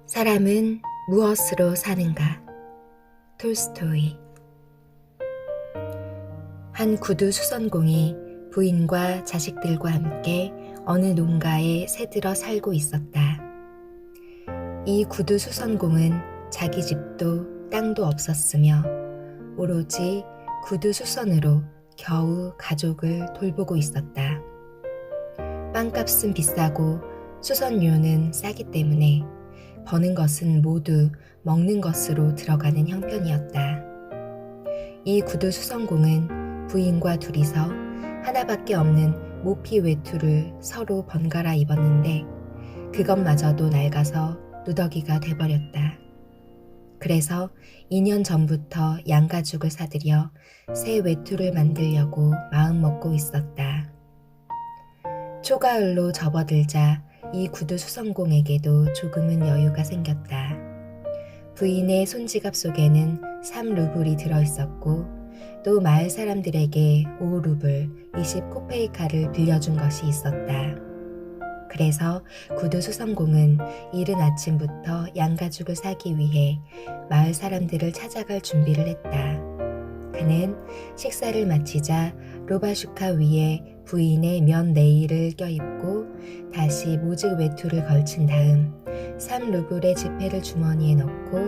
사람은 무엇으로 사는가? 톨스토이. 한 구두 수선공이 부인과 자식들과 함께 어느 농가에 새들어 살고 있었다. 이 구두 수선공은 자기 집도 땅도 없었으며 오로지 구두 수선으로 겨우 가족을 돌보고 있었다. 빵값은 비싸고 수선료는 싸기 때문에 버는 것은 모두 먹는 것으로 들어가는 형편이었다. 이 구두 수선공은 부인과 둘이서 하나밖에 없는 모피 외투를 서로 번갈아 입었는데 그것마저도 낡아서 누더기가 돼버렸다. 그래서 2년 전부터 양가죽을 사들여 새 외투를 만들려고 마음먹고 있었다. 초가을로 접어들자 이 구두 수선공에게도 조금은 여유가 생겼다. 부인의 손지갑 속에는 3루블이 들어있었고 또 마을 사람들에게 5루블 20코페이카를 빌려준 것이 있었다. 그래서 구두 수선공은 이른 아침부터 양가죽을 사기 위해 마을 사람들을 찾아갈 준비를 했다. 그는 식사를 마치자 로바슈카 위에 부인의 면 네일을 껴입고 다시 모직 외투를 걸친 다음 3루블의 지폐를 주머니에 넣고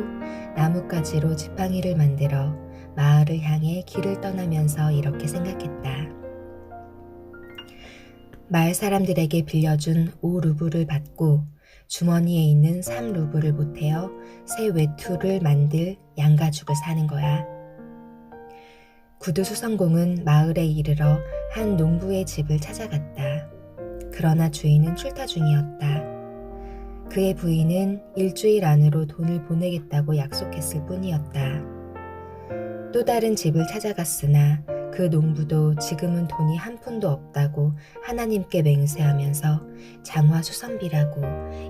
나뭇가지로 지팡이를 만들어 마을을 향해 길을 떠나면서 이렇게 생각했다. 마을 사람들에게 빌려준 5루블을 받고 주머니에 있는 3루블을 보태어 새 외투를 만들 양가죽을 사는 거야. 구두 수선공은 마을에 이르러 한 농부의 집을 찾아갔다. 그러나 주인은 출타 중이었다. 그의 부인은 일주일 안으로 돈을 보내겠다고 약속했을 뿐이었다. 또 다른 집을 찾아갔으나 그 농부도 지금은 돈이 한 푼도 없다고 하나님께 맹세하면서 장화 수선비라고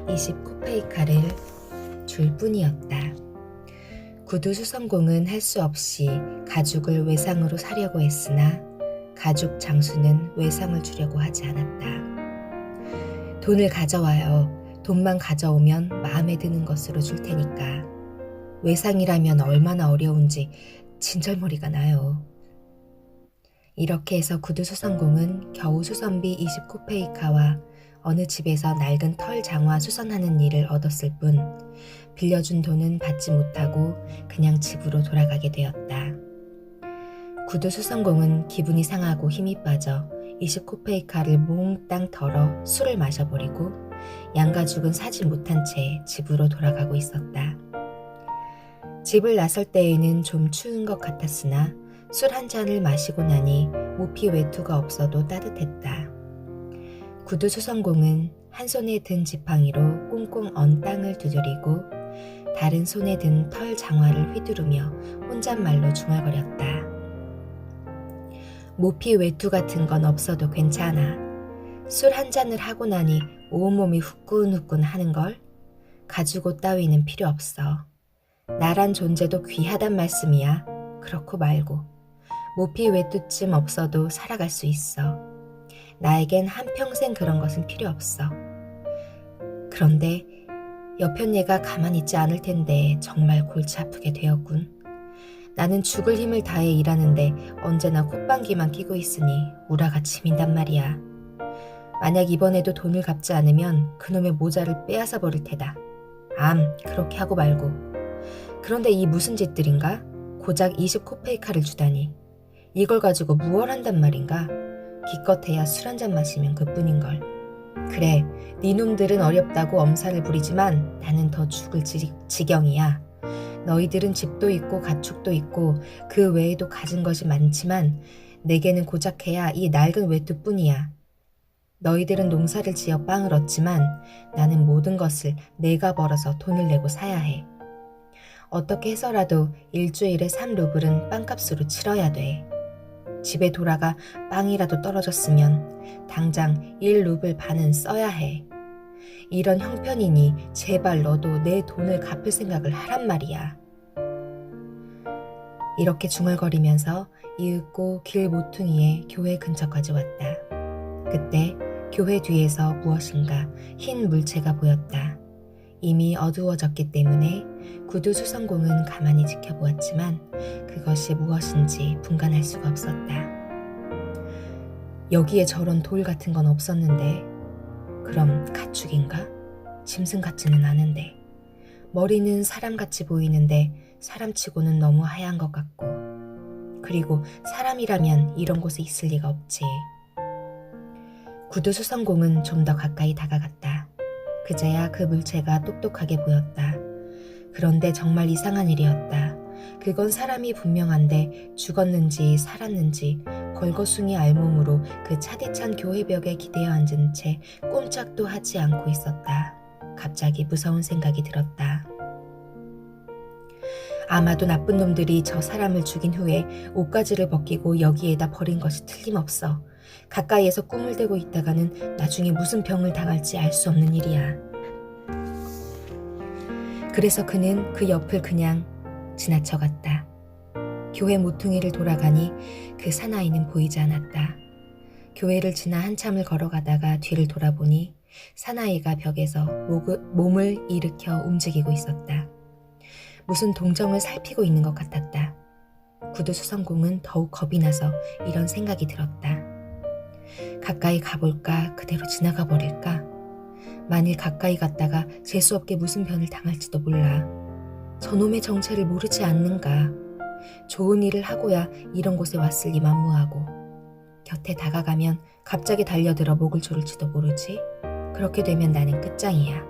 20코페이카를 줄 뿐이었다. 구두 수선공은 할 수 없이 가죽을 외상으로 사려고 했으나 가죽 장수는 외상을 주려고 하지 않았다. 돈을 가져와요. 돈만 가져오면 마음에 드는 것으로 줄 테니까. 외상이라면 얼마나 어려운지 진절머리가 나요. 이렇게 해서 구두 수선공은 겨우 수선비 20코페이카와 어느 집에서 낡은 털 장화 수선하는 일을 얻었을 뿐 빌려준 돈은 받지 못하고 그냥 집으로 돌아가게 되었다. 구두 수선공은 기분이 상하고 힘이 빠져 20코페이카를 몽땅 털어 술을 마셔버리고 양가죽은 사지 못한 채 집으로 돌아가고 있었다. 집을 나설 때에는 좀 추운 것 같았으나 술 한 잔을 마시고 나니 모피 외투가 없어도 따뜻했다. 구두 수선공은 한 손에 든 지팡이로 꽁꽁 언 땅을 두드리고 다른 손에 든 털 장화를 휘두르며 혼잣말로 중얼거렸다. 모피 외투 같은 건 없어도 괜찮아. 술 한 잔을 하고 나니 온몸이 후끈후끈 하는걸? 가죽옷 따위는 필요 없어. 나란 존재도 귀하단 말씀이야. 그렇고 말고. 모피 외투쯤 없어도 살아갈 수 있어. 나에겐 한평생 그런 것은 필요 없어. 그런데 여편네가 가만히 있지 않을 텐데 정말 골치 아프게 되었군. 나는 죽을 힘을 다해 일하는데 언제나 콧방귀만 끼고 있으니 우라가 치민단 말이야. 만약 이번에도 돈을 갚지 않으면 그놈의 모자를 빼앗아 버릴 테다. 그렇게 하고 말고. 그런데 이 무슨 짓들인가? 고작 20코페이카를 주다니. 이걸 가지고 무얼 한단 말인가? 기껏해야 술 한잔 마시면 그뿐인걸. 그래, 네 놈들은 어렵다고 엄살을 부리지만 나는 더 죽을 지경이야. 너희들은 집도 있고 가축도 있고 그 외에도 가진 것이 많지만 내게는 고작해야 이 낡은 외투뿐이야. 너희들은 농사를 지어 빵을 얻지만 나는 모든 것을 내가 벌어서 돈을 내고 사야 해. 어떻게 해서라도 일주일에 3루블은 빵값으로 치러야 돼. 집에 돌아가 빵이라도 떨어졌으면 당장 1루블 반은 써야 해. 이런 형편이니 제발 너도 내 돈을 갚을 생각을 하란 말이야. 이렇게 중얼거리면서 이윽고 길 모퉁이에 교회 근처까지 왔다. 그때 교회 뒤에서 무엇인가 흰 물체가 보였다. 이미 어두워졌기 때문에 구두 수성공은 가만히 지켜보았지만 그것이 무엇인지 분간할 수가 없었다. 여기에 저런 돌 같은 건 없었는데 그럼 가축인가? 짐승 같지는 않은데 머리는 사람같이 보이는데 사람치고는 너무 하얀 것 같고 그리고 사람이라면 이런 곳에 있을 리가 없지. 구두 수성공은 좀 더 가까이 다가갔다. 그제야 그 물체가 똑똑하게 보였다. 그런데 정말 이상한 일이었다. 그건 사람이 분명한데 죽었는지 살았는지 걸거숭이 알몸으로 그 차디찬 교회벽에 기대어 앉은 채 꼼짝도 하지 않고 있었다. 갑자기 무서운 생각이 들었다. 아마도 나쁜 놈들이 저 사람을 죽인 후에 옷가지를 벗기고 여기에다 버린 것이 틀림없어. 가까이에서 꿈을 대고 있다가는 나중에 무슨 병을 당할지 알 수 없는 일이야. 그래서 그는 그 옆을 그냥 지나쳐갔다. 교회 모퉁이를 돌아가니 그 사나이는 보이지 않았다. 교회를 지나 한참을 걸어가다가 뒤를 돌아보니 사나이가 벽에서 몸을 일으켜 움직이고 있었다. 무슨 동정을 살피고 있는 것 같았다. 구두 수성공은 더욱 겁이 나서 이런 생각이 들었다. 가까이 가볼까? 그대로 지나가 버릴까? 만일 가까이 갔다가 재수없게 무슨 변을 당할지도 몰라. 저놈의 정체를 모르지 않는가? 좋은 일을 하고야 이런 곳에 왔으니 만무하고 곁에 다가가면 갑자기 달려들어 목을 조를지도 모르지. 그렇게 되면 나는 끝장이야.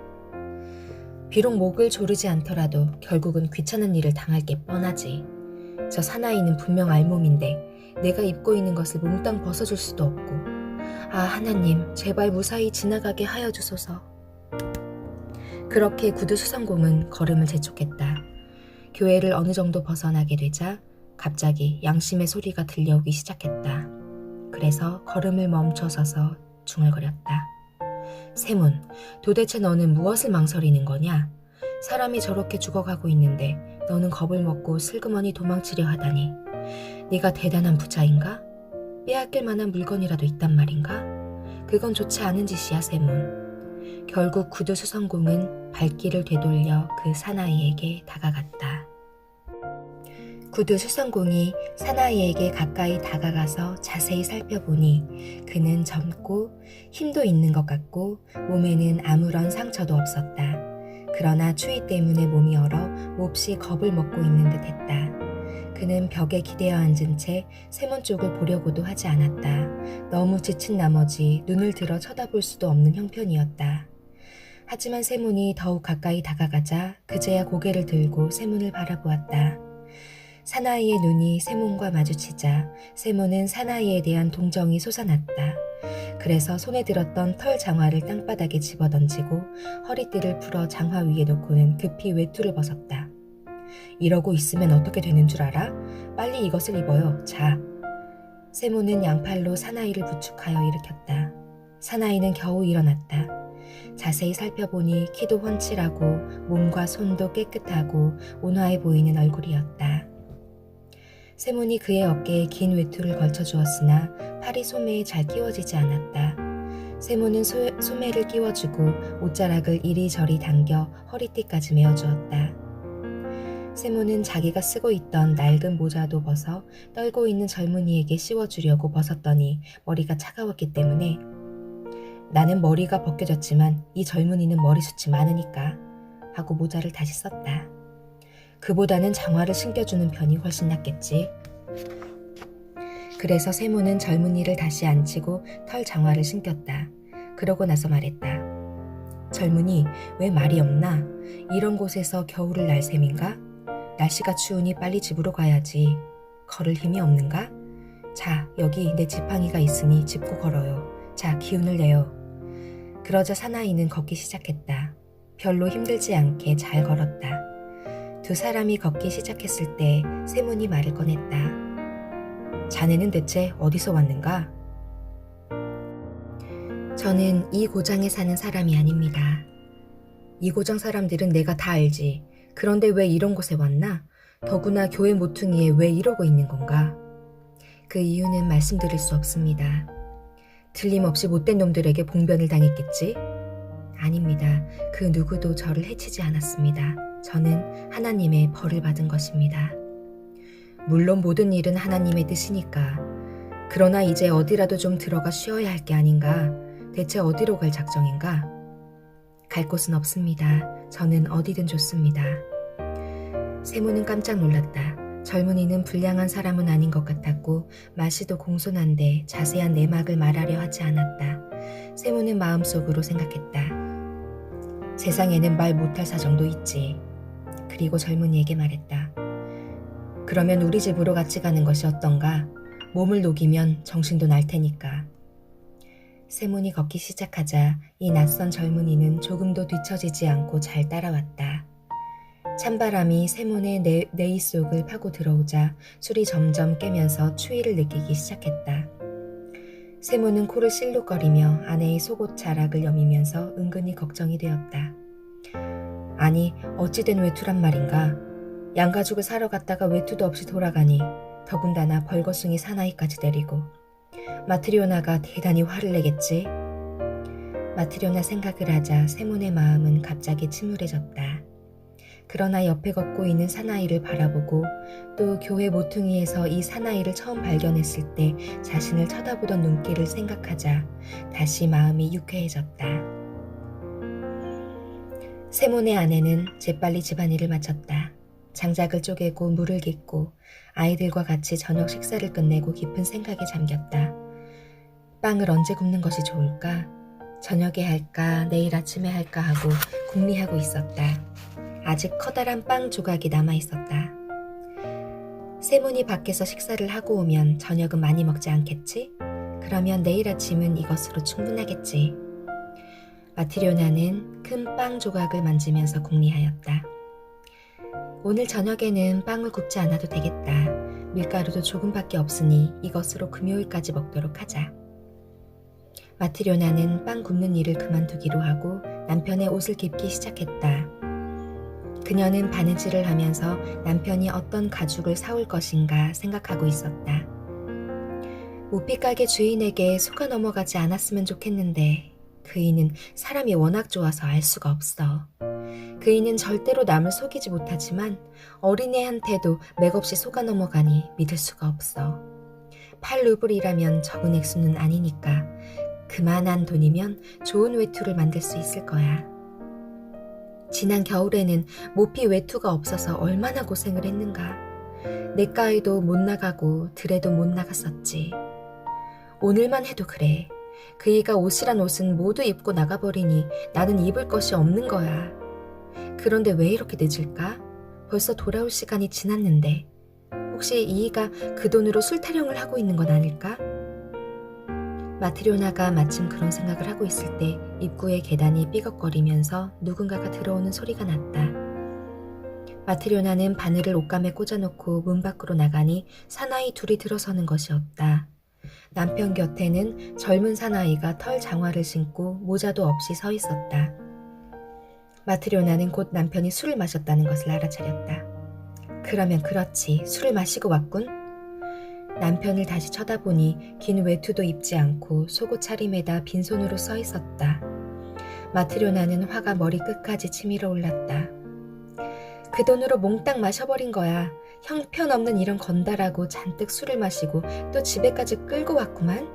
비록 목을 조르지 않더라도 결국은 귀찮은 일을 당할 게 뻔하지. 저 사나이는 분명 알몸인데 내가 입고 있는 것을 몽땅 벗어줄 수도 없고. 아, 하나님, 제발 무사히 지나가게 하여 주소서. 그렇게 구두 수성공은 걸음을 재촉했다. 교회를 어느 정도 벗어나게 되자 갑자기 양심의 소리가 들려오기 시작했다. 그래서 걸음을 멈춰서서 중얼거렸다. 세문, 도대체 너는 무엇을 망설이는 거냐? 사람이 저렇게 죽어가고 있는데 너는 겁을 먹고 슬그머니 도망치려 하다니. 네가 대단한 부자인가? 빼앗길 만한 물건이라도 있단 말인가? 그건 좋지 않은 짓이야, 세문. 결국 구두 수성공은 발길을 되돌려 그 사나이에게 다가갔다. 구두 수성공이 사나이에게 가까이 다가가서 자세히 살펴보니 그는 젊고 힘도 있는 것 같고 몸에는 아무런 상처도 없었다. 그러나 추위 때문에 몸이 얼어 몹시 겁을 먹고 있는 듯 했다. 그는 벽에 기대어 앉은 채 세문 쪽을 보려고도 하지 않았다. 너무 지친 나머지 눈을 들어 쳐다볼 수도 없는 형편이었다. 하지만 세문이 더욱 가까이 다가가자 그제야 고개를 들고 세문을 바라보았다. 사나이의 눈이 세문과 마주치자 세문은 사나이에 대한 동정이 솟아났다. 그래서 손에 들었던 털 장화를 땅바닥에 집어던지고 허리띠를 풀어 장화 위에 놓고는 급히 외투를 벗었다. 이러고 있으면 어떻게 되는 줄 알아? 빨리 이것을 입어요. 자. 세문은 양팔로 사나이를 부축하여 일으켰다. 사나이는 겨우 일어났다. 자세히 살펴보니 키도 훤칠하고 몸과 손도 깨끗하고 온화해 보이는 얼굴이었다. 세문이 그의 어깨에 긴 외투를 걸쳐주었으나 팔이 소매에 잘 끼워지지 않았다. 세문은 소매를 끼워주고 옷자락을 이리저리 당겨 허리띠까지 메어주었다. 세문은 자기가 쓰고 있던 낡은 모자도 벗어 떨고 있는 젊은이에게 씌워주려고 벗었더니 머리가 차가웠기 때문에 나는 머리가 벗겨졌지만 이 젊은이는 머리숱이 많으니까 하고 모자를 다시 썼다. 그보다는 장화를 신겨주는 편이 훨씬 낫겠지. 그래서 세문은 젊은이를 다시 앉히고 털 장화를 신겼다. 그러고 나서 말했다. 젊은이, 왜 말이 없나? 이런 곳에서 겨울을 날 셈인가? 날씨가 추우니 빨리 집으로 가야지. 걸을 힘이 없는가? 자, 여기 내 지팡이가 있으니 짚고 걸어요. 자, 기운을 내요. 그러자 사나이는 걷기 시작했다. 별로 힘들지 않게 잘 걸었다. 두 사람이 걷기 시작했을 때 세문이 말을 꺼냈다. 자네는 대체 어디서 왔는가? 저는 이 고장에 사는 사람이 아닙니다. 이 고장 사람들은 내가 다 알지. 그런데 왜 이런 곳에 왔나? 더구나 교회 모퉁이에 왜 이러고 있는 건가? 그 이유는 말씀드릴 수 없습니다. 틀림없이 못된 놈들에게 봉변을 당했겠지? 아닙니다. 그 누구도 저를 해치지 않았습니다. 저는 하나님의 벌을 받은 것입니다. 물론 모든 일은 하나님의 뜻이니까. 그러나 이제 어디라도 좀 들어가 쉬어야 할 게 아닌가? 대체 어디로 갈 작정인가? 갈 곳은 없습니다. 저는 어디든 좋습니다. 세모는 깜짝 놀랐다. 젊은이는 불량한 사람은 아닌 것 같았고 말씨도 공손한데 자세한 내막을 말하려 하지 않았다. 세모는 마음속으로 생각했다. 세상에는 말 못할 사정도 있지. 그리고 젊은이에게 말했다. 그러면 우리 집으로 같이 가는 것이 어떤가? 몸을 녹이면 정신도 날 테니까. 세몬이 걷기 시작하자 이 낯선 젊은이는 조금도 뒤처지지 않고 잘 따라왔다. 찬바람이 세몬의 내이 속을 파고 들어오자 술이 점점 깨면서 추위를 느끼기 시작했다. 세몬은 코를 실룩거리며 아내의 속옷 자락을 여미면서 은근히 걱정이 되었다. 아니, 어찌된 외투란 말인가? 양가죽을 사러 갔다가 외투도 없이 돌아가니 더군다나 벌거숭이 사나이까지 데리고. 마트리오나가 대단히 화를 내겠지? 마트리오나 생각을 하자 세몬의 마음은 갑자기 침울해졌다. 그러나 옆에 걷고 있는 사나이를 바라보고 또 교회 모퉁이에서 이 사나이를 처음 발견했을 때 자신을 쳐다보던 눈길을 생각하자 다시 마음이 유쾌해졌다. 세몬의 아내는 재빨리 집안일을 마쳤다. 장작을 쪼개고 물을 깃고 아이들과 같이 저녁 식사를 끝내고 깊은 생각에 잠겼다. 빵을 언제 굽는 것이 좋을까? 저녁에 할까? 내일 아침에 할까? 하고 궁리하고 있었다. 아직 커다란 빵 조각이 남아있었다. 세몬이 밖에서 식사를 하고 오면 저녁은 많이 먹지 않겠지? 그러면 내일 아침은 이것으로 충분하겠지. 마트리오나는 큰 빵 조각을 만지면서 궁리하였다. 오늘 저녁에는 빵을 굽지 않아도 되겠다. 밀가루도 조금밖에 없으니 이것으로 금요일까지 먹도록 하자. 마트리오나는 빵 굽는 일을 그만두기로 하고 남편의 옷을 깁기 시작했다. 그녀는 바느질을 하면서 남편이 어떤 가죽을 사올 것인가 생각하고 있었다. 모피가게 주인에게 속아 넘어가지 않았으면 좋겠는데 그이는 사람이 워낙 좋아서 알 수가 없어. 그이는 절대로 남을 속이지 못하지만 어린애한테도 맥없이 속아 넘어가니 믿을 수가 없어. 8루블이라면 적은 액수는 아니니까 그만한 돈이면 좋은 외투를 만들 수 있을 거야. 지난 겨울에는 모피 외투가 없어서 얼마나 고생을 했는가. 내과에도 못 나가고 들에도 못 나갔었지. 오늘만 해도 그래. 그이가 옷이란 옷은 모두 입고 나가버리니 나는 입을 것이 없는 거야. 그런데 왜 이렇게 늦을까? 벌써 돌아올 시간이 지났는데 혹시 이이가 그 돈으로 술 타령을 하고 있는 건 아닐까? 마트리오나가 마침 그런 생각을 하고 있을 때 입구의 계단이 삐걱거리면서 누군가가 들어오는 소리가 났다. 마트리오나는 바늘을 옷감에 꽂아놓고 문 밖으로 나가니 사나이 둘이 들어서는 것이었다. 남편 곁에는 젊은 사나이가 털 장화를 신고 모자도 없이 서 있었다. 마트리오나는 곧 남편이 술을 마셨다는 것을 알아차렸다. 그러면 그렇지, 술을 마시고 왔군. 남편을 다시 쳐다보니 긴 외투도 입지 않고 속옷 차림에다 빈손으로 서 있었다. 마트리오나는 화가 머리 끝까지 치밀어 올랐다. 그 돈으로 몽땅 마셔버린 거야. 형편없는 이런 건달하고 잔뜩 술을 마시고 또 집에까지 끌고 왔구만.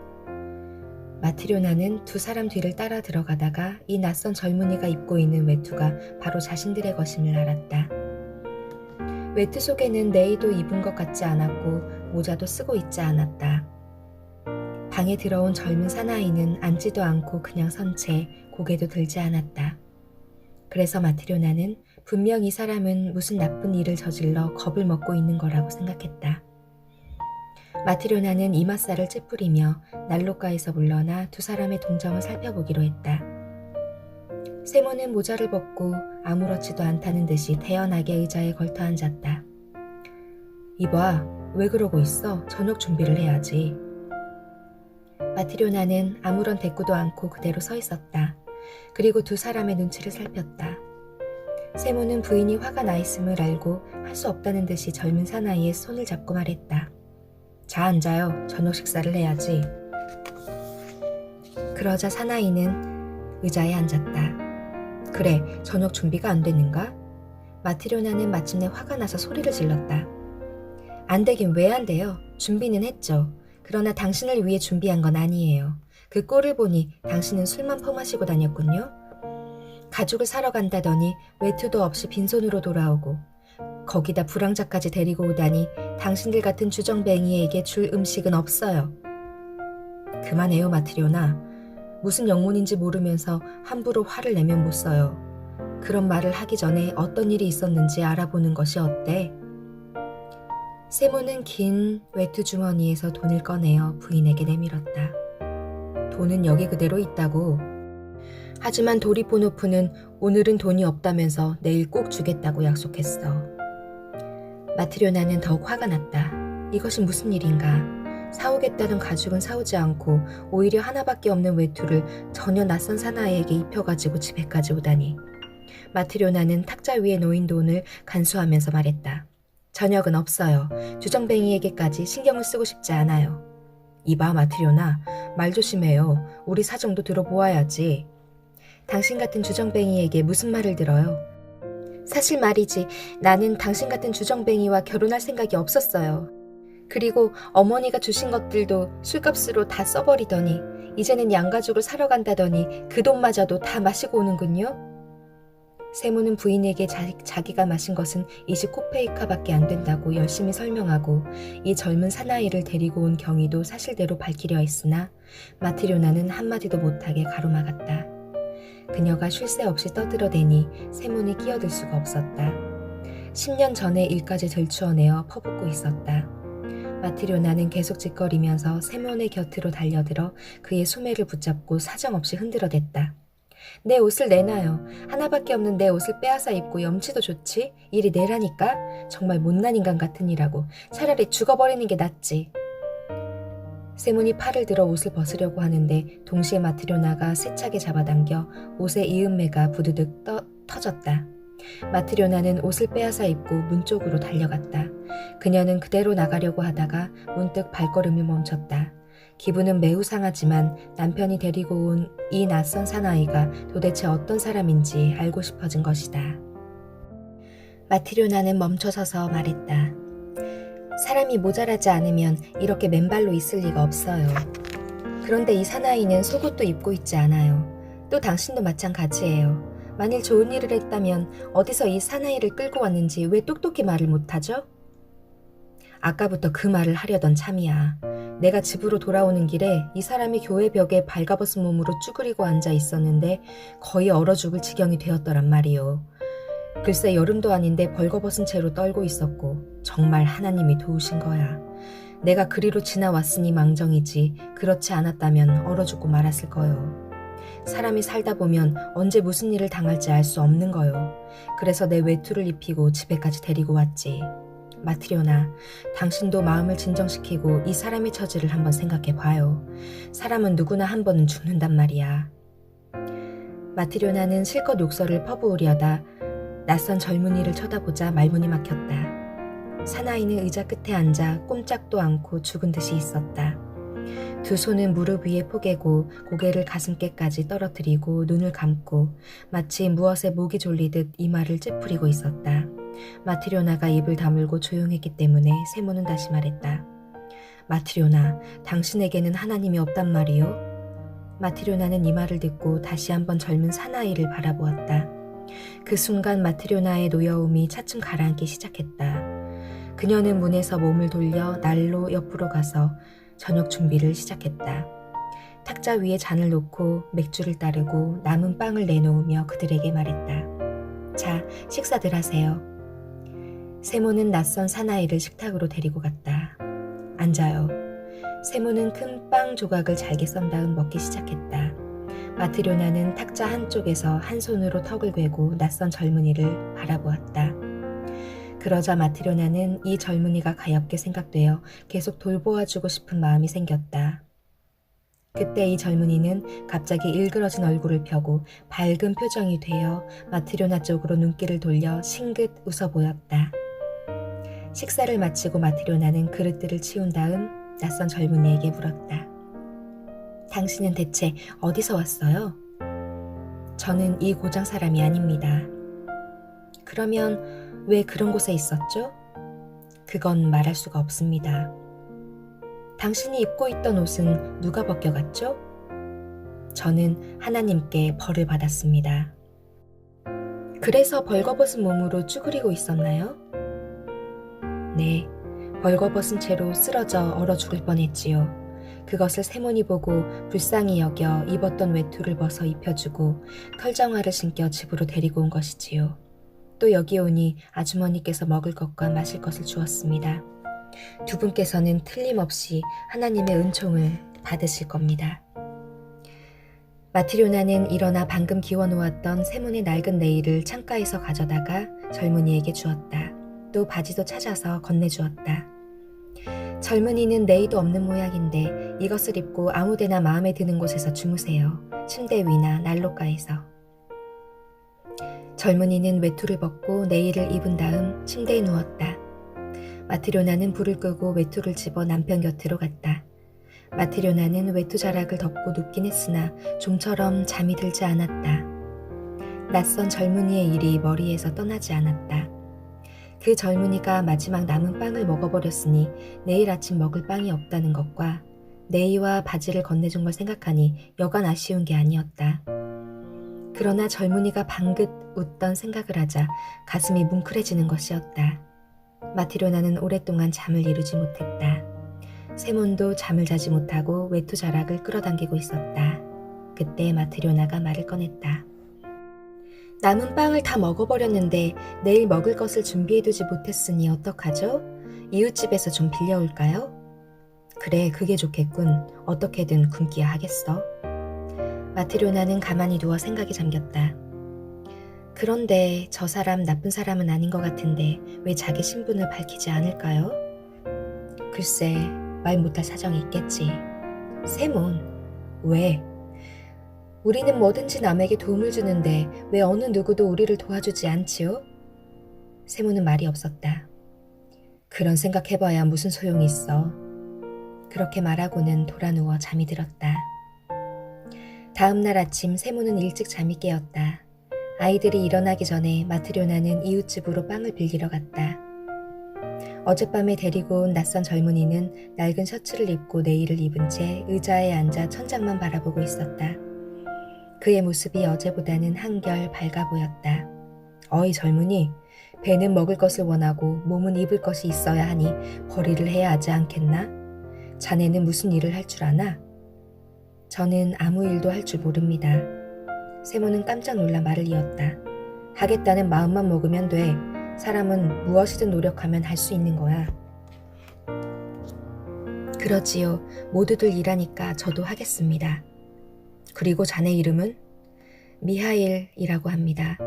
마트리오나는 두 사람 뒤를 따라 들어가다가 이 낯선 젊은이가 입고 있는 외투가 바로 자신들의 것임을 알았다. 외투 속에는 네이도 입은 것 같지 않았고 모자도 쓰고 있지 않았다. 방에 들어온 젊은 사나이는 앉지도 않고 그냥 선 채 고개도 들지 않았다. 그래서 마트리오나는 분명 이 사람은 무슨 나쁜 일을 저질러 겁을 먹고 있는 거라고 생각했다. 마트리오나는 이맛살을 찌푸리며 난로가에서 물러나 두 사람의 동정을 살펴보기로 했다. 세모는 모자를 벗고 아무렇지도 않다는 듯이 태연하게 의자에 걸터 앉았다. 이봐, 왜 그러고 있어? 저녁 준비를 해야지. 마트리오나는 아무런 대꾸도 않고 그대로 서 있었다. 그리고 두 사람의 눈치를 살폈다. 세모는 부인이 화가 나 있음을 알고 할 수 없다는 듯이 젊은 사나이의 손을 잡고 말했다. 자, 앉아요. 저녁 식사를 해야지. 그러자 사나이는 의자에 앉았다. 그래, 저녁 준비가 안 됐는가? 마트료나는 마침내 화가 나서 소리를 질렀다. 안 되긴 왜 안 돼요? 준비는 했죠. 그러나 당신을 위해 준비한 건 아니에요. 그 꼴을 보니 당신은 술만 퍼마시고 다녔군요. 가죽을 사러 간다더니 외투도 없이 빈손으로 돌아오고 거기다 불황자까지 데리고 오다니 당신들 같은 주정뱅이에게 줄 음식은 없어요. 그만해요, 마트료나. 무슨 영문인지 모르면서 함부로 화를 내면 못 써요. 그런 말을 하기 전에 어떤 일이 있었는지 알아보는 것이 어때? 세모는 긴 외투 주머니에서 돈을 꺼내어 부인에게 내밀었다. 돈은 여기 그대로 있다고. 하지만 도리포노프는 오늘은 돈이 없다면서 내일 꼭 주겠다고 약속했어. 마트료나는 더욱 화가 났다. 이것이 무슨 일인가? 사오겠다던 가죽은 사오지 않고 오히려 하나밖에 없는 외투를 전혀 낯선 사나이에게 입혀가지고 집에까지 오다니. 마트료나는 탁자 위에 놓인 돈을 간수하면서 말했다. 저녁은 없어요. 주정뱅이에게까지 신경을 쓰고 싶지 않아요. 이봐, 마트료나. 말 조심해요. 우리 사정도 들어보아야지. 당신 같은 주정뱅이에게 무슨 말을 들어요? 사실 말이지, 나는 당신 같은 주정뱅이와 결혼할 생각이 없었어요. 그리고 어머니가 주신 것들도 술값으로 다 써버리더니 이제는 양가죽을 사러 간다더니 그 돈마저도 다 마시고 오는군요. 세모는 부인에게 자기가 마신 것은 20코페이카밖에 안 된다고 열심히 설명하고 이 젊은 사나이를 데리고 온 경위도 사실대로 밝히려 했으나 마트료나는 한마디도 못하게 가로막았다. 그녀가 쉴 새 없이 떠들어대니 세모는 끼어들 수가 없었다. 10년 전의 일까지 들추어내어 퍼붓고 있었다. 마트료나는 계속 짓거리면서 세몬의 곁으로 달려들어 그의 소매를 붙잡고 사정없이 흔들어댔다. 내 옷을 내놔요. 하나밖에 없는 내 옷을 빼앗아 입고 염치도 좋지? 이리 내라니까? 정말 못난 인간 같으니라고. 차라리 죽어버리는 게 낫지. 세몬이 팔을 들어 옷을 벗으려고 하는데 동시에 마트료나가 세차게 잡아당겨 옷의 이음매가 부드득 터졌다. 마트료나는 옷을 빼앗아 입고 문 쪽으로 달려갔다. 그녀는 그대로 나가려고 하다가 문득 발걸음을 멈췄다. 기분은 매우 상하지만 남편이 데리고 온 이 낯선 사나이가 도대체 어떤 사람인지 알고 싶어진 것이다. 마트료나는 멈춰서서 말했다. 사람이 모자라지 않으면 이렇게 맨발로 있을 리가 없어요. 그런데 이 사나이는 속옷도 입고 있지 않아요. 또 당신도 마찬가지예요. 만일 좋은 일을 했다면 어디서 이 사나이를 끌고 왔는지 왜 똑똑히 말을 못하죠? 아까부터 그 말을 하려던 참이야. 내가 집으로 돌아오는 길에 이 사람이 교회 벽에 발가벗은 몸으로 쭈그리고 앉아 있었는데 거의 얼어 죽을 지경이 되었더란 말이요. 글쎄 여름도 아닌데 벌거벗은 채로 떨고 있었고 정말 하나님이 도우신 거야. 내가 그리로 지나왔으니 망정이지 그렇지 않았다면 얼어 죽고 말았을 거요. 사람이 살다 보면 언제 무슨 일을 당할지 알 수 없는 거요. 그래서 내 외투를 입히고 집에까지 데리고 왔지. 마트료나, 당신도 마음을 진정시키고 이 사람의 처지를 한번 생각해 봐요. 사람은 누구나 한 번은 죽는단 말이야. 마트료나는 실컷 욕설을 퍼부으려다 낯선 젊은이를 쳐다보자 말문이 막혔다. 사나이는 의자 끝에 앉아 꼼짝도 않고 죽은 듯이 있었다. 두 손은 무릎 위에 포개고 고개를 가슴께까지 떨어뜨리고 눈을 감고 마치 무엇에 목이 졸리듯 이마를 찌푸리고 있었다. 마트료나가 입을 다물고 조용했기 때문에 세모는 다시 말했다. 마트료나, 당신에게는 하나님이 없단 말이요? 마트료나는 이 말을 듣고 다시 한번 젊은 사나이를 바라보았다. 그 순간 마트료나의 노여움이 차츰 가라앉기 시작했다. 그녀는 문에서 몸을 돌려 난로 옆으로 가서 저녁 준비를 시작했다. 탁자 위에 잔을 놓고 맥주를 따르고 남은 빵을 내놓으며 그들에게 말했다. 자, 식사들 하세요. 세모는 낯선 사나이를 식탁으로 데리고 갔다. 앉아요. 세모는 큰 빵 조각을 잘게 썬 다음 먹기 시작했다. 마트료나는 탁자 한쪽에서 한 손으로 턱을 괴고 낯선 젊은이를 바라보았다. 그러자 마트료나는 이 젊은이가 가엾게 생각되어 계속 돌보아주고 싶은 마음이 생겼다. 그때 이 젊은이는 갑자기 일그러진 얼굴을 펴고 밝은 표정이 되어 마트료나 쪽으로 눈길을 돌려 싱긋 웃어 보였다. 식사를 마치고 마트료나는 그릇들을 치운 다음 낯선 젊은이에게 물었다. 당신은 대체 어디서 왔어요? 저는 이 고장 사람이 아닙니다. 그러면 왜 그런 곳에 있었죠? 그건 말할 수가 없습니다. 당신이 입고 있던 옷은 누가 벗겨갔죠? 저는 하나님께 벌을 받았습니다. 그래서 벌거벗은 몸으로 쭈그리고 있었나요? 네, 벌거벗은 채로 쓰러져 얼어 죽을 뻔했지요. 그것을 세몬이 보고 불쌍히 여겨 입었던 외투를 벗어 입혀주고 털장화를 신겨 집으로 데리고 온 것이지요. 또 여기 오니 아주머니께서 먹을 것과 마실 것을 주었습니다. 두 분께서는 틀림없이 하나님의 은총을 받으실 겁니다. 마트료나는 일어나 방금 기워놓았던 세몬의 낡은 네일을 창가에서 가져다가 젊은이에게 주었다. 또 바지도 찾아서 건네주었다. 젊은이는 네일도 없는 모양인데 이것을 입고 아무데나 마음에 드는 곳에서 주무세요. 침대 위나 난로가에서. 젊은이는 외투를 벗고 네일을 입은 다음 침대에 누웠다. 마트료나는 불을 끄고 외투를 집어 남편 곁으로 갔다. 마트료나는 외투 자락을 덮고 눕긴 했으나 좀처럼 잠이 들지 않았다. 낯선 젊은이의 일이 머리에서 떠나지 않았다. 그 젊은이가 마지막 남은 빵을 먹어버렸으니 내일 아침 먹을 빵이 없다는 것과 네이와 바지를 건네준 걸 생각하니 여간 아쉬운 게 아니었다. 그러나 젊은이가 방긋 웃던 생각을 하자 가슴이 뭉클해지는 것이었다. 마트료나는 오랫동안 잠을 이루지 못했다. 세몬도 잠을 자지 못하고 외투 자락을 끌어당기고 있었다. 그때 마트료나가 말을 꺼냈다. 남은 빵을 다 먹어버렸는데 내일 먹을 것을 준비해두지 못했으니 어떡하죠? 이웃집에서 좀 빌려올까요? 그래, 그게 좋겠군. 어떻게든 굶기야 하겠어. 마트료나는 가만히 누워 생각에 잠겼다. 그런데 저 사람 나쁜 사람은 아닌 것 같은데 왜 자기 신분을 밝히지 않을까요? 글쎄, 말 못할 사정이 있겠지. 세몬, 왜? 우리는 뭐든지 남에게 도움을 주는데 왜 어느 누구도 우리를 도와주지 않지요? 세몬은 말이 없었다. 그런 생각해봐야 무슨 소용이 있어. 그렇게 말하고는 돌아 누워 잠이 들었다. 다음 날 아침 세몬은 일찍 잠이 깨었다. 아이들이 일어나기 전에 마트료나는 이웃집으로 빵을 빌리러 갔다. 어젯밤에 데리고 온 낯선 젊은이는 낡은 셔츠를 입고 네일을 입은 채 의자에 앉아 천장만 바라보고 있었다. 그의 모습이 어제보다는 한결 밝아 보였다. 어이 젊은이, 배는 먹을 것을 원하고 몸은 입을 것이 있어야 하니 벌이를 해야 하지 않겠나? 자네는 무슨 일을 할 줄 아나? 저는 아무 일도 할 줄 모릅니다. 세몬은 깜짝 놀라 말을 이었다. 하겠다는 마음만 먹으면 돼. 사람은 무엇이든 노력하면 할 수 있는 거야. 그러지요. 모두들 일하니까 저도 하겠습니다. 그리고 자네 이름은? 미하일이라고 합니다.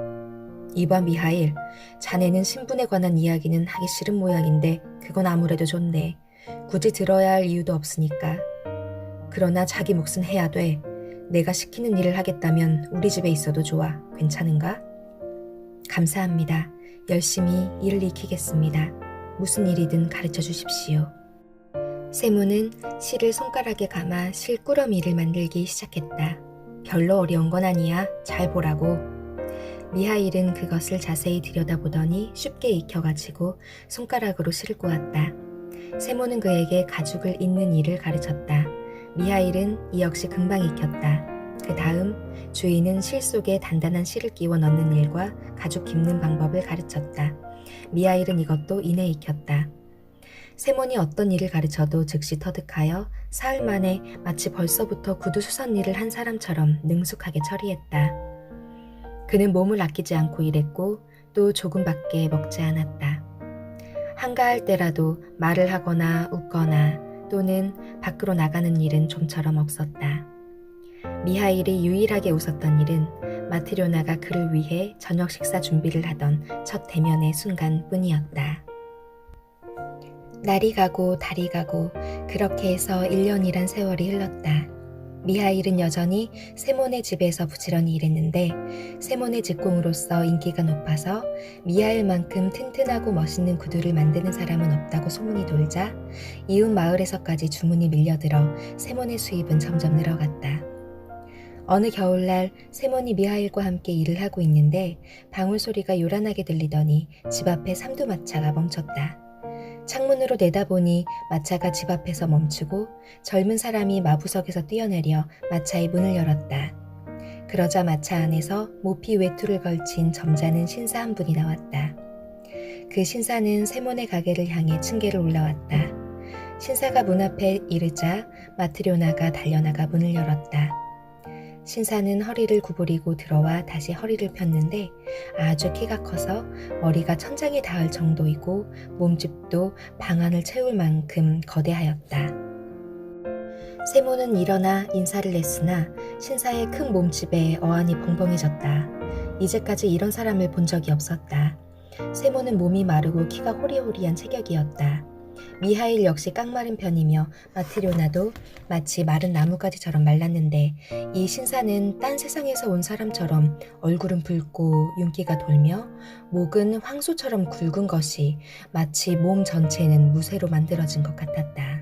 이봐 미하일, 자네는 신분에 관한 이야기는 하기 싫은 모양인데 그건 아무래도 좋네. 굳이 들어야 할 이유도 없으니까. 그러나 자기 몫은 해야 돼. 내가 시키는 일을 하겠다면 우리 집에 있어도 좋아. 괜찮은가? 감사합니다. 열심히 일을 익히겠습니다. 무슨 일이든 가르쳐 주십시오. 세모는 실을 손가락에 감아 실 꾸러미를 만들기 시작했다. 별로 어려운 건 아니야. 잘 보라고. 미하일은 그것을 자세히 들여다보더니 쉽게 익혀가지고 손가락으로 실을 꼬았다. 세모는 그에게 가죽을 잇는 일을 가르쳤다. 미하일은 이 역시 금방 익혔다. 그 다음 주인은 실 속에 단단한 실을 끼워 넣는 일과 가죽 깁는 방법을 가르쳤다. 미하일은 이것도 이내 익혔다. 세몬이 어떤 일을 가르쳐도 즉시 터득하여 사흘 만에 마치 벌써부터 구두 수선 일을 한 사람처럼 능숙하게 처리했다. 그는 몸을 아끼지 않고 일했고 또 조금밖에 먹지 않았다. 한가할 때라도 말을 하거나 웃거나 또는 밖으로 나가는 일은 좀처럼 없었다. 미하일이 유일하게 웃었던 일은 마트료나가 그를 위해 저녁 식사 준비를 하던 첫 대면의 순간뿐이었다. 날이 가고 달이 가고 그렇게 해서 1년이란 세월이 흘렀다. 미하일은 여전히 세몬의 집에서 부지런히 일했는데 세몬의 직공으로서 인기가 높아서 미하일만큼 튼튼하고 멋있는 구두를 만드는 사람은 없다고 소문이 돌자 이웃 마을에서까지 주문이 밀려들어 세몬의 수입은 점점 늘어갔다. 어느 겨울날 세몬이 미하일과 함께 일을 하고 있는데 방울 소리가 요란하게 들리더니 집 앞에 삼두마차가 멈췄다. 창문으로 내다보니 마차가 집 앞에서 멈추고 젊은 사람이 마부석에서 뛰어내려 마차의 문을 열었다. 그러자 마차 안에서 모피 외투를 걸친 점잖은 신사 한 분이 나왔다. 그 신사는 세몬의 가게를 향해 층계를 올라왔다. 신사가 문 앞에 이르자 마트료나가 달려나가 문을 열었다. 신사는 허리를 구부리고 들어와 다시 허리를 폈는데 아주 키가 커서 머리가 천장에 닿을 정도이고 몸집도 방 안을 채울 만큼 거대하였다. 세몬은 일어나 인사를 했으나 신사의 큰 몸집에 어안이 벙벙해졌다. 이제까지 이런 사람을 본 적이 없었다. 세몬은 몸이 마르고 키가 호리호리한 체격이었다. 미하일 역시 깡마른 편이며 마트료나도 마치 마른 나뭇가지처럼 말랐는데 이 신사는 딴 세상에서 온 사람처럼 얼굴은 붉고 윤기가 돌며 목은 황소처럼 굵은 것이 마치 몸 전체는 무쇠로 만들어진 것 같았다.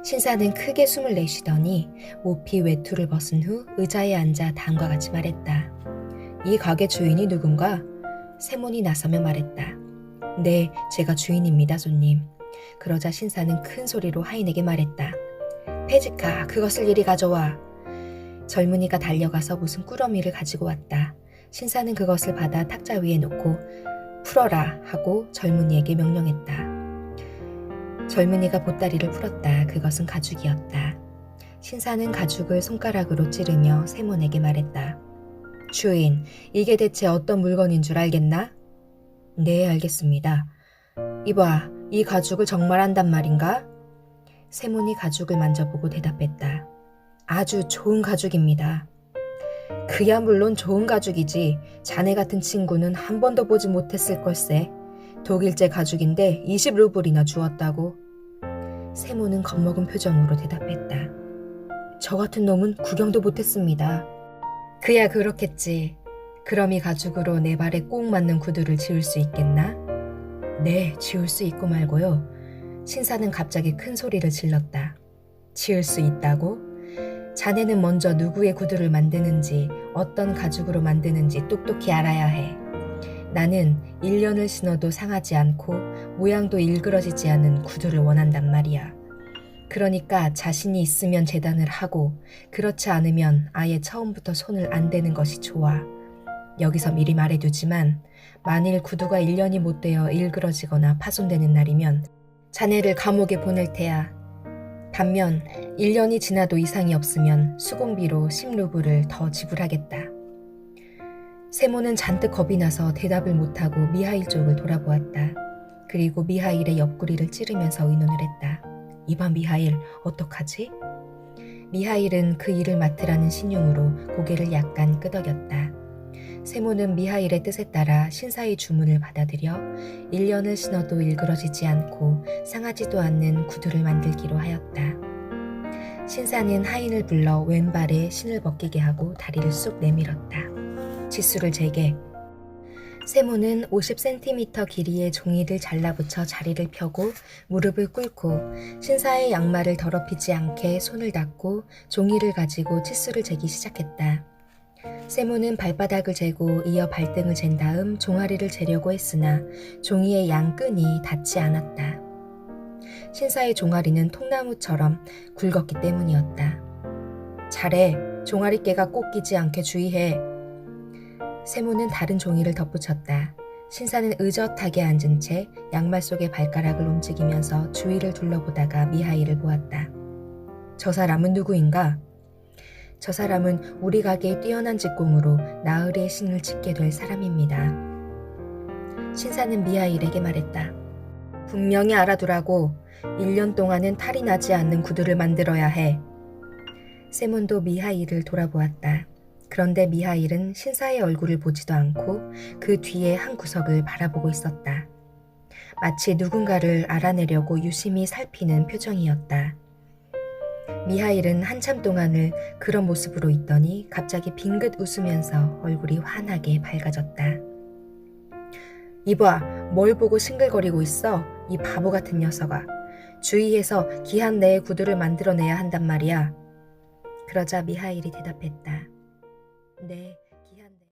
신사는 크게 숨을 내쉬더니 모피 외투를 벗은 후 의자에 앉아 다음과 같이 말했다. 이 가게 주인이 누군가? 세몬이 나서며 말했다. 네, 제가 주인입니다, 손님. 그러자 신사는 큰 소리로 하인에게 말했다. 페지카, 그것을 이리 가져와. 젊은이가 달려가서 무슨 꾸러미를 가지고 왔다. 신사는 그것을 받아 탁자 위에 놓고 풀어라 하고 젊은이에게 명령했다. 젊은이가 보따리를 풀었다. 그것은 가죽이었다. 신사는 가죽을 손가락으로 찌르며 세몬에게 말했다. 주인, 이게 대체 어떤 물건인 줄 알겠나? 네, 알겠습니다. 이봐, 이 가죽을 정말 안단 말인가? 세몬이 가죽을 만져보고 대답했다. 아주 좋은 가죽입니다. 그야 물론 좋은 가죽이지. 자네 같은 친구는 한 번도 보지 못했을 걸세. 독일제 가죽인데 20루블이나 주었다고. 세몬은 겁먹은 표정으로 대답했다. 저 같은 놈은 구경도 못했습니다. 그야 그렇겠지. 그럼 이 가죽으로 내 발에 꼭 맞는 구두를 지을 수 있겠나? 네, 지을 수 있고 말고요. 신사는 갑자기 큰 소리를 질렀다. 지을 수 있다고? 자네는 먼저 누구의 구두를 만드는지, 어떤 가죽으로 만드는지 똑똑히 알아야 해. 나는 1년을 신어도 상하지 않고 모양도 일그러지지 않은 구두를 원한단 말이야. 그러니까 자신이 있으면 재단을 하고 그렇지 않으면 아예 처음부터 손을 안 대는 것이 좋아. 여기서 미리 말해두지만 만일 구두가 1년이 못 되어 일그러지거나 파손되는 날이면 자네를 감옥에 보낼 테야. 반면 1년이 지나도 이상이 없으면 수공비로 10루블을 더 지불하겠다. 세몬은 잔뜩 겁이 나서 대답을 못하고 미하일 쪽을 돌아보았다. 그리고 미하일의 옆구리를 찌르면서 의논을 했다. 이봐 미하일, 어떡하지? 미하일은 그 일을 맡으라는 신용으로 고개를 약간 끄덕였다. 세몬은 미하일의 뜻에 따라 신사의 주문을 받아들여 1년을 신어도 일그러지지 않고 상하지도 않는 구두를 만들기로 하였다. 신사는 하인을 불러 왼발에 신을 벗기게 하고 다리를 쑥 내밀었다. 지수를 재게. 세몬은 50cm 길이의 종이를 잘라붙여 자리를 펴고 무릎을 꿇고 신사의 양말을 더럽히지 않게 손을 닦고 종이를 가지고 치수를 재기 시작했다. 세몬은 발바닥을 재고 이어 발등을 잰 다음 종아리를 재려고 했으나 종이의 양끈이 닿지 않았다. 신사의 종아리는 통나무처럼 굵었기 때문이었다. 잘해, 종아리깨가 꼭 끼지 않게 주의해. 세몬은 다른 종이를 덧붙였다. 신사는 의젓하게 앉은 채 양말 속의 발가락을 움직이면서 주위를 둘러보다가 미하일을 보았다. 저 사람은 누구인가? 저 사람은 우리 가게의 뛰어난 직공으로 나으리의 신을 짓게 될 사람입니다. 신사는 미하일에게 말했다. 분명히 알아두라고. 1년 동안은 탈이 나지 않는 구두를 만들어야 해. 세몬도 미하일을 돌아보았다. 그런데 미하일은 신사의 얼굴을 보지도 않고 그 뒤에 한 구석을 바라보고 있었다. 마치 누군가를 알아내려고 유심히 살피는 표정이었다. 미하일은 한참 동안을 그런 모습으로 있더니 갑자기 빙긋 웃으면서 얼굴이 환하게 밝아졌다. 이봐, 뭘 보고 싱글거리고 있어? 이 바보 같은 녀석아. 주위에서 기한 내에 구두를 만들어내야 한단 말이야. 그러자 미하일이 대답했다. 네,